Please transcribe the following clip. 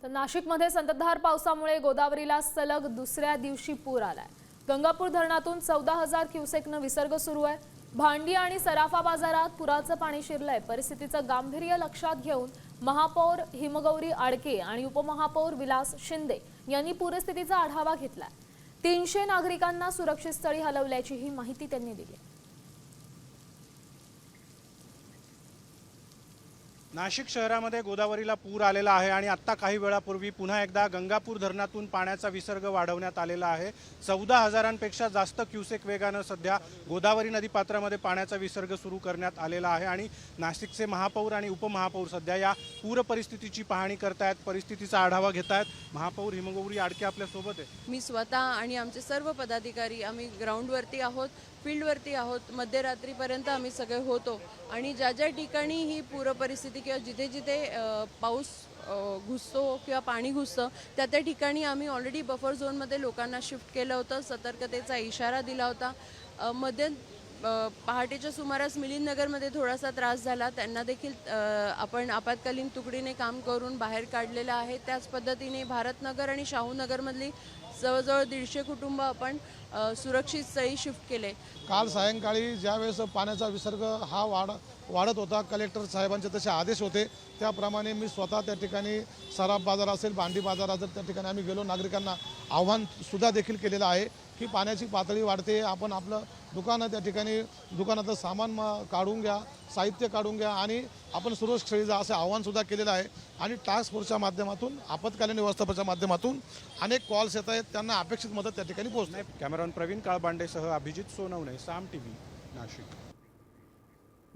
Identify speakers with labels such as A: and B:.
A: तर नाशिकमध्ये संततधार पावसामुळे गोदावरीला सलग दुसऱ्या दिवशी पूर आलाय। गंगापूर धरणातून 14,000 क्युसेकनं विसर्ग सुरू आहे। भांडी आणि सराफा बाजारात पुराचं पाणी शिरलंय। परिस्थितीचं गांभीर्य लक्षात घेऊन महापौर हिमगौरी आडके आणि उपमहापौर विलास शिंदे यांनी पूरस्थितीचा आढावा घेतलाय। 300 नागरिकांना सुरक्षित स्थळी हलवल्याचीही माहिती त्यांनी दिली।
B: नाशिक शहरामध्ये गोदावरीला पूर आलेला आहे आणि आत्ता काही वेळापूर्वी पुन्हा एकदा गंगापूर धरणातून पाण्याचा विसर्ग वाढवण्यात आलेला आहे। 14,000पेक्षा जास्त क्युसेक वेगानं सध्या गोदावरी नदीपात्रामध्ये पाण्याचा विसर्ग सुरू करण्यात आलेला आहे आणि नाशिकचे महापौर आणि उपमहापौर सध्या या पूर परिस्थितीची पाहणी करतायत, परिस्थितीचा आढावा घेतायत। महापौर हिमगौरी आडके आपल्या सोबत आहे।
C: मी स्वतः आणि आमचे सर्व पदाधिकारी आम्ही ग्राउंडवरती आहोत, फील्डवरती आहोत। मध्यरात्रीपर्यंत आम्ही सगळे होतो आणि ज्या ज्या ठिकाणी ही पूर परिस्थिती किंवा जिथे जिथे पाऊस घुसतो किंवा पाणी घुसतं त्या त्या ठिकाणी आम्ही ऑलरेडी बफर झोनमध्ये लोकांना शिफ्ट केलं होतं, सतर्कतेचा इशारा दिला होता। पहाटेच्या सुमारास मिलिंदनगरमध्ये थोडासा त्रास झाला, त्यांना देखील आपण आपत्कालीन तुकडीने काम करून बाहेर काढलेलं आहे। त्याच पद्धतीने भारतनगर आणि शाहूनगरमधली जवळजवळ 150 कुटुंब आपण सुरक्षित स्थळी शिफ्ट केले।
D: काल सायंकाळी ज्यावेळेस पाण्याचा विसर्ग हा वाढत होता, कलेक्टर साहेबांचे तसे आदेश होते, त्याप्रमाणे मी स्वतः त्या ठिकाणी सराफ बाजार असेल, भांडी बाजार असेल, त्या ठिकाणी आम्ही गेलो। नागरिकांना आव्हानसुद्धा देखील केलेलं आहे की पाण्याची पातळी वाढते, आपण आपलं दुकानं त्या ठिकाणी दुकानातलं सामान काढून घ्या, साहित्य काढून घ्या आणि आपण सुरक्षित स्थळी जा, असं आव्हानसुद्धा केलेलं आहे। आणि टास्क फोर्सच्या माध्यमातून, आपत्कालीन व्यवस्थापनाच्या माध्यमातून अनेक कॉल्स येत आहेत, त्यांना अपेक्षित मदत त्या ठिकाणी पोहोचते।
B: कॅमेरामॅन प्रवीण काळबांडेसह अभिजित सोनवणे, साम टीव्ही, नाशिक।